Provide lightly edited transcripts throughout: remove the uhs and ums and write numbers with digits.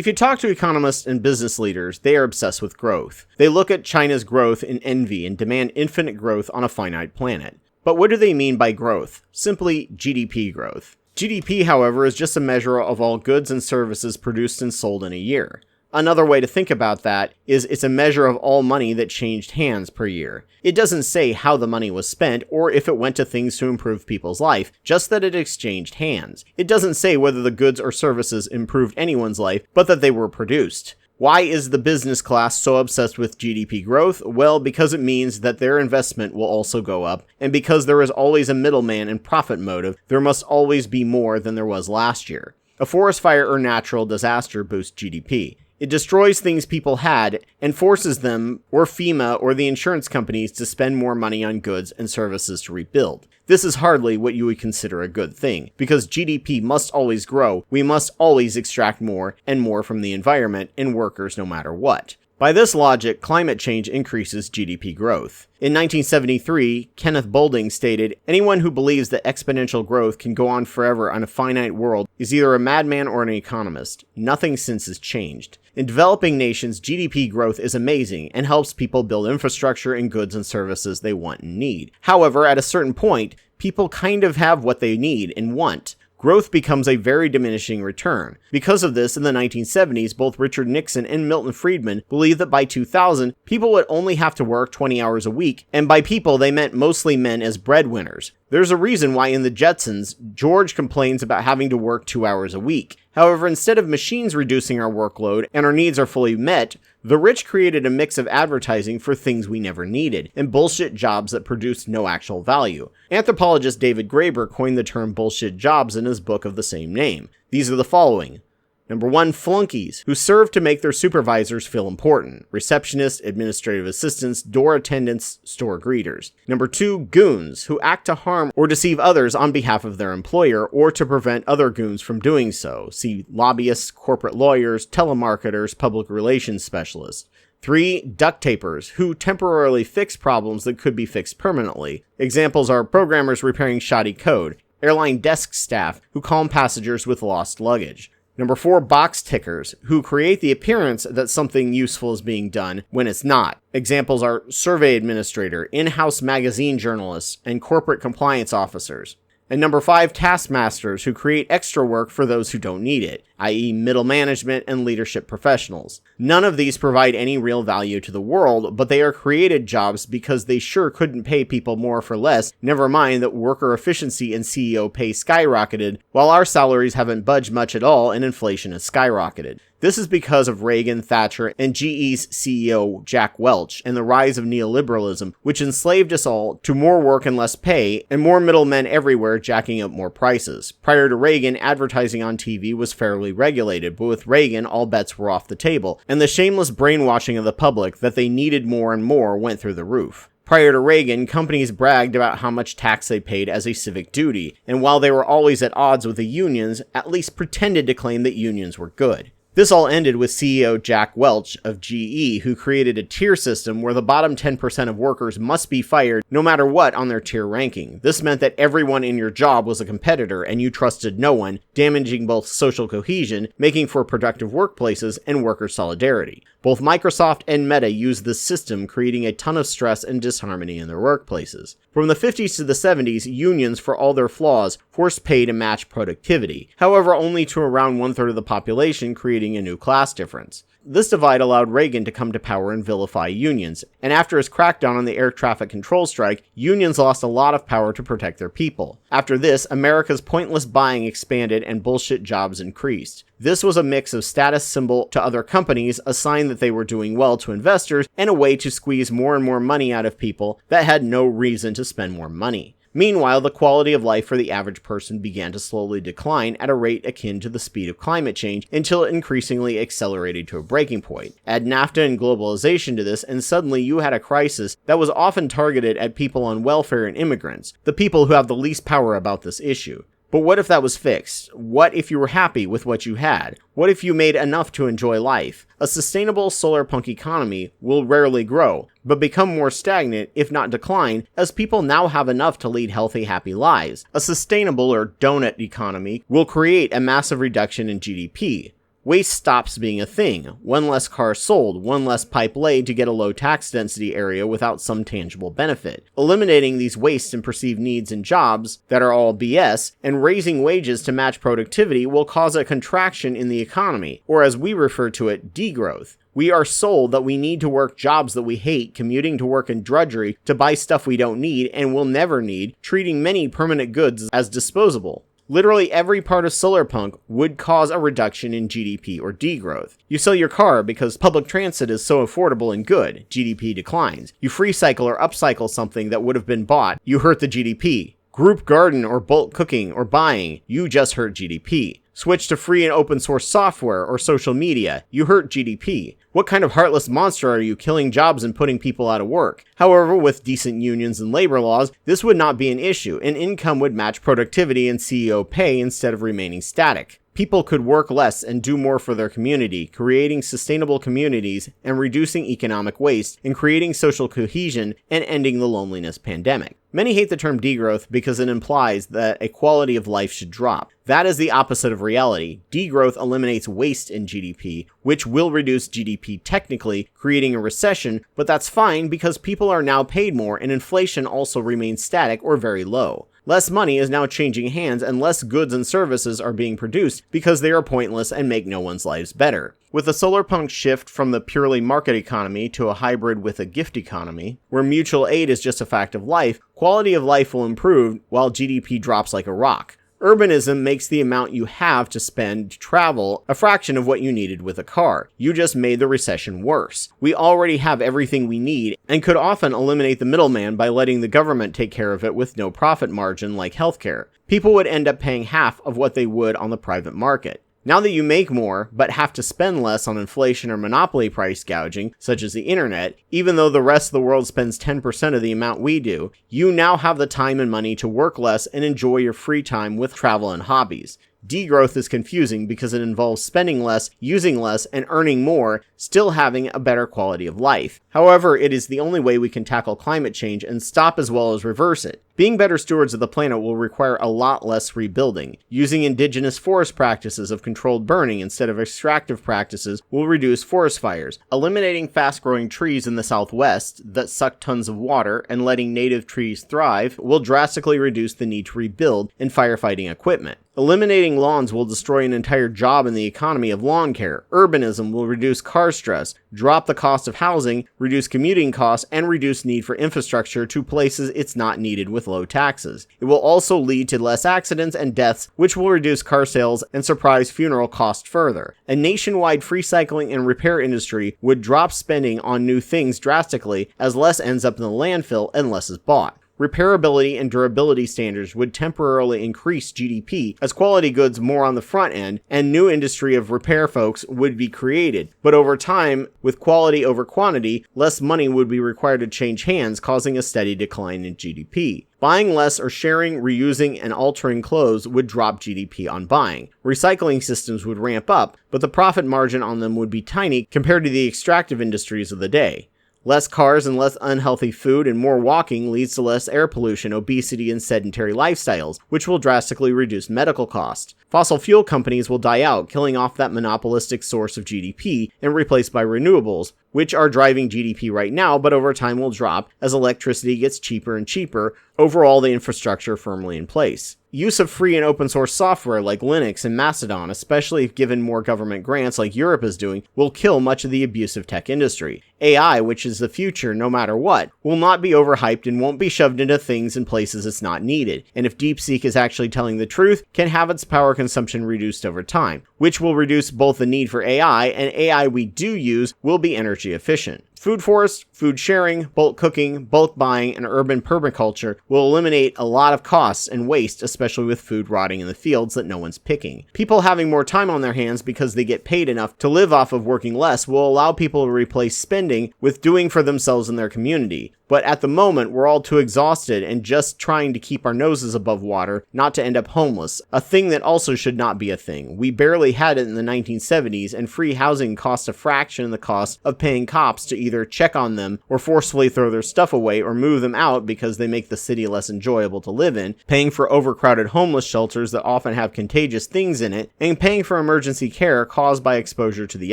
If you talk to economists and business leaders, they are obsessed with growth. They look at China's growth in envy and demand infinite growth on a finite planet. But what do they mean by growth? Simply GDP growth. GDP, however, is just a measure of all goods and services produced and sold in a year. Another way to think about that is it's a measure of all money that changed hands per year. It doesn't say how the money was spent or if it went to things to improve people's life, just that it exchanged hands. It doesn't say whether the goods or services improved anyone's life, but that they were produced. Why is the business class so obsessed with GDP growth? Well, because it means that their investment will also go up, and because there is always a middleman and profit motive, there must always be more than there was last year. A forest fire or natural disaster boosts GDP. It destroys things people had and forces them, or FEMA, or the insurance companies to spend more money on goods and services to rebuild. This is hardly what you would consider a good thing, because GDP must always grow, we must always extract more and more from the environment and workers no matter what. By this logic, climate change increases GDP growth. In 1973, Kenneth Boulding stated, "Anyone who believes that exponential growth can go on forever on a finite world is either a madman or an economist. Nothing since has changed." In developing nations, GDP growth is amazing and helps people build infrastructure and goods and services they want and need. However, at a certain point, people kind of have what they need and want. Growth becomes a very diminishing return. Because of this, in the 1970s, both Richard Nixon and Milton Friedman believed that by 2000, people would only have to work 20 hours a week, and by people they meant mostly men as breadwinners. There's a reason why in the Jetsons, George complains about having to work 2 hours a week. However, instead of machines reducing our workload and our needs are fully met, the rich created a mix of advertising for things we never needed, and bullshit jobs that produced no actual value. Anthropologist David Graeber coined the term bullshit jobs in his book of the same name. These are the following. Number 1, flunkies, who serve to make their supervisors feel important. Receptionists, administrative assistants, door attendants, store greeters. Number 2, goons, who act to harm or deceive others on behalf of their employer or to prevent other goons from doing so. See lobbyists, corporate lawyers, telemarketers, public relations specialists. 3, duct tapers, who temporarily fix problems that could be fixed permanently. Examples are programmers repairing shoddy code, airline desk staff who calm passengers with lost luggage. Number 4, box tickers, who create the appearance that something useful is being done when it's not. Examples are survey administrator, in-house magazine journalists, and corporate compliance officers. And number 5, taskmasters, who create extra work for those who don't need it, i.e. middle management and leadership professionals. None of these provide any real value to the world, but they are created jobs because they sure couldn't pay people more for less, never mind that worker efficiency and CEO pay skyrocketed, while our salaries haven't budged much at all and inflation has skyrocketed. This is because of Reagan, Thatcher, and GE's CEO Jack Welch, and the rise of neoliberalism, which enslaved us all to more work and less pay, and more middlemen everywhere jacking up more prices. Prior to Reagan, advertising on TV was fairly regulated, but with Reagan, all bets were off the table, and the shameless brainwashing of the public that they needed more and more went through the roof. Prior to Reagan, companies bragged about how much tax they paid as a civic duty, and while they were always at odds with the unions, at least pretended to claim that unions were good. This all ended with CEO Jack Welch of GE, who created a tier system where the bottom 10% of workers must be fired no matter what on their tier ranking. This meant that everyone in your job was a competitor and you trusted no one, damaging both social cohesion, making for productive workplaces, and worker solidarity. Both Microsoft and Meta used this system, creating a ton of stress and disharmony in their workplaces. From the 50s to the 70s, unions, for all their flaws, forced pay to match productivity, however only to around 1/3 of the population, creating a new class difference. This divide allowed Reagan to come to power and vilify unions, and after his crackdown on the air traffic control strike, unions lost a lot of power to protect their people. After this, America's pointless buying expanded and bullshit jobs increased. This was a mix of status symbol to other companies, a sign that they were doing well to investors, and a way to squeeze more and more money out of people that had no reason to spend more money. Meanwhile, the quality of life for the average person began to slowly decline at a rate akin to the speed of climate change until it increasingly accelerated to a breaking point. Add NAFTA and globalization to this, and suddenly you had a crisis that was often targeted at people on welfare and immigrants, the people who have the least power about this issue. But what if that was fixed? What if you were happy with what you had? What if you made enough to enjoy life? A sustainable solarpunk economy will rarely grow, but become more stagnant, if not decline, as people now have enough to lead healthy, happy lives. A sustainable or donut economy will create a massive reduction in GDP. Waste stops being a thing. One less car sold, one less pipe laid to get a low tax density area without some tangible benefit. Eliminating these wastes and perceived needs and jobs that are all BS, and raising wages to match productivity will cause a contraction in the economy, or as we refer to it, degrowth. We are sold that we need to work jobs that we hate, commuting to work in drudgery, to buy stuff we don't need and will never need, treating many permanent goods as disposable. Literally every part of Solarpunk would cause a reduction in GDP or degrowth. You sell your car because public transit is so affordable and good, GDP declines. You free cycle or upcycle something that would have been bought, you hurt the GDP. Group garden or bulk cooking or buying, you just hurt GDP. Switch to free and open source software or social media, you hurt GDP. What kind of heartless monster are you, killing jobs and putting people out of work? However, with decent unions and labor laws, this would not be an issue, and income would match productivity and CEO pay instead of remaining static. People could work less and do more for their community, creating sustainable communities and reducing economic waste and creating social cohesion and ending the loneliness pandemic. Many hate the term degrowth because it implies that a quality of life should drop. That is the opposite of reality. Degrowth eliminates waste in GDP, which will reduce GDP technically, creating a recession, but that's fine because people are now paid more and inflation also remains static or very low. Less money is now changing hands and less goods and services are being produced because they are pointless and make no one's lives better. With the Solarpunk shift from the purely market economy to a hybrid with a gift economy, where mutual aid is just a fact of life, quality of life will improve while GDP drops like a rock. Urbanism makes the amount you have to spend to travel a fraction of what you needed with a car. You just made the recession worse. We already have everything we need and could often eliminate the middleman by letting the government take care of it with no profit margin like healthcare. People would end up paying half of what they would on the private market. Now that you make more, but have to spend less on inflation or monopoly price gouging, such as the internet, even though the rest of the world spends 10% of the amount we do, you now have the time and money to work less and enjoy your free time with travel and hobbies. Degrowth is confusing because it involves spending less, using less, and earning more, still having a better quality of life. However, it is the only way we can tackle climate change and stop as well as reverse it. Being better stewards of the planet will require a lot less rebuilding. Using indigenous forest practices of controlled burning instead of extractive practices will reduce forest fires. Eliminating fast-growing trees in the southwest that suck tons of water and letting native trees thrive will drastically reduce the need to rebuild and firefighting equipment. Eliminating lawns will destroy an entire job in the economy of lawn care. Urbanism will reduce car stress, drop the cost of housing, reduce commuting costs, and reduce need for infrastructure to places it's not needed with low taxes. It will also lead to less accidents and deaths, which will reduce car sales and surprise funeral costs further. A nationwide free cycling and repair industry would drop spending on new things drastically as less ends up in the landfill and less is bought. Repairability and durability standards would temporarily increase GDP as quality goods more on the front end and new industry of repair folks would be created. But over time, with quality over quantity, less money would be required to change hands, causing a steady decline in GDP. Buying less or sharing, reusing, and altering clothes would drop GDP on buying. Recycling systems would ramp up, but the profit margin on them would be tiny compared to the extractive industries of the day. Less cars and less unhealthy food and more walking leads to less air pollution, obesity, and sedentary lifestyles, which will drastically reduce medical costs. Fossil fuel companies will die out, killing off that monopolistic source of GDP and replaced by renewables, which are driving GDP right now, but over time will drop as electricity gets cheaper and cheaper, overall the infrastructure firmly in place. Use of free and open source software like Linux and Mastodon, especially if given more government grants like Europe is doing, will kill much of the abusive tech industry. AI, which is the future no matter what, will not be overhyped and won't be shoved into things and places it's not needed, and if DeepSeek is actually telling the truth, can have its power consumption reduced over time, which will reduce both the need for AI and AI we do use will be energy efficient. Food forests, food sharing, bulk cooking, bulk buying, and urban permaculture will eliminate a lot of costs and waste, especially with food rotting in the fields that no one's picking. People having more time on their hands because they get paid enough to live off of working less will allow people to replace spending with doing for themselves and their community. But at the moment, we're all too exhausted and just trying to keep our noses above water, not to end up homeless, a thing that also should not be a thing. We barely had it in the 1970s, and free housing cost a fraction of the cost of paying cops to either check on them or forcefully throw their stuff away or move them out because they make the city less enjoyable to live in, paying for overcrowded homeless shelters that often have contagious things in it, and paying for emergency care caused by exposure to the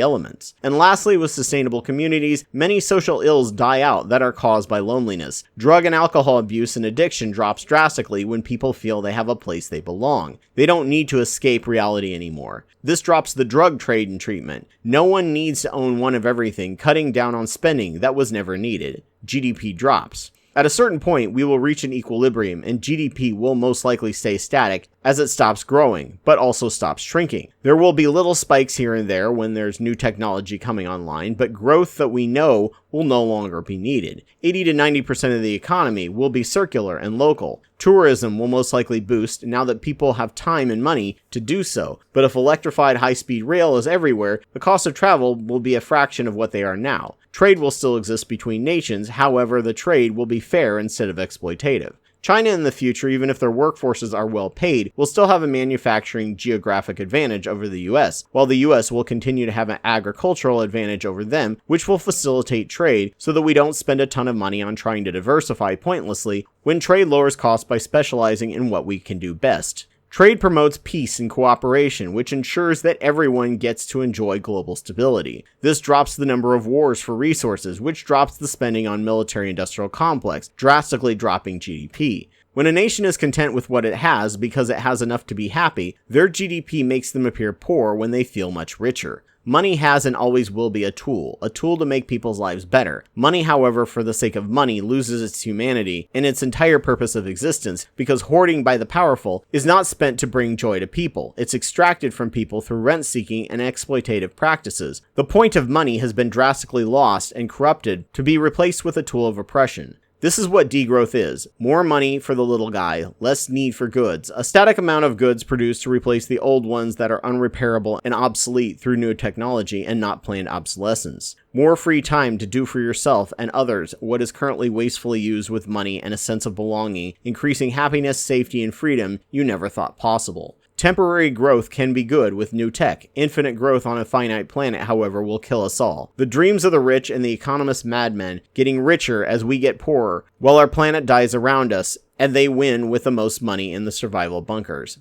elements. And lastly, with sustainable communities, many social ills die out that are caused by loneliness. Drug and alcohol abuse and addiction drops drastically when people feel they have a place they belong. They don't need to escape reality anymore. This drops the drug trade and treatment. No one needs to own one of everything, cutting down on spending that was never needed. GDP drops. At a certain point, we will reach an equilibrium, and GDP will most likely stay static as it stops growing, but also stops shrinking. There will be little spikes here and there when there's new technology coming online, but growth that we know will no longer be needed. 80 to 90% of the economy will be circular and local. Tourism will most likely boost now that people have time and money to do so, but if electrified high-speed rail is everywhere, the cost of travel will be a fraction of what they are now. Trade will still exist between nations, however, the trade will be fair instead of exploitative. China in the future, even if their workforces are well paid, will still have a manufacturing geographic advantage over the US, while the US will continue to have an agricultural advantage over them, which will facilitate trade so that we don't spend a ton of money on trying to diversify pointlessly when trade lowers costs by specializing in what we can do best. Trade promotes peace and cooperation, which ensures that everyone gets to enjoy global stability. This drops the number of wars for resources, which drops the spending on military-industrial complex, drastically dropping GDP. When a nation is content with what it has because it has enough to be happy, their GDP makes them appear poor when they feel much richer. Money has and always will be a tool to make people's lives better. Money, however, for the sake of money, loses its humanity and its entire purpose of existence because hoarding by the powerful is not spent to bring joy to people. It's extracted from people through rent-seeking and exploitative practices. The point of money has been drastically lost and corrupted to be replaced with a tool of oppression. This is what degrowth is. More money for the little guy, less need for goods. A static amount of goods produced to replace the old ones that are unrepairable and obsolete through new technology and not planned obsolescence. More free time to do for yourself and others what is currently wastefully used with money and a sense of belonging, increasing happiness, safety, and freedom you never thought possible. Temporary growth can be good with new tech. Infinite growth on a finite planet, however, will kill us all. The dreams of the rich and the economist madmen getting richer as we get poorer, while our planet dies around us, and they win with the most money in the survival bunkers.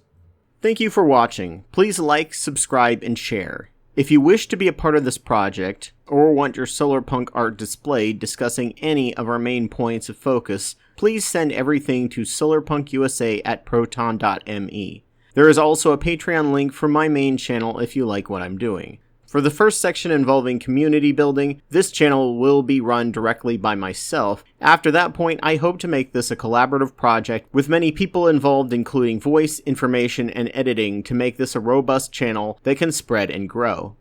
Thank you for watching. Please like, subscribe, and share. If you wish to be a part of this project, or want your Solarpunk art displayed discussing any of our main points of focus, please send everything to solarpunkusa@proton.me. There is also a Patreon link for my main channel if you like what I'm doing. For the first section involving community building, this channel will be run directly by myself. After that point, I hope to make this a collaborative project with many people involved, including voice, information, and editing to make this a robust channel that can spread and grow.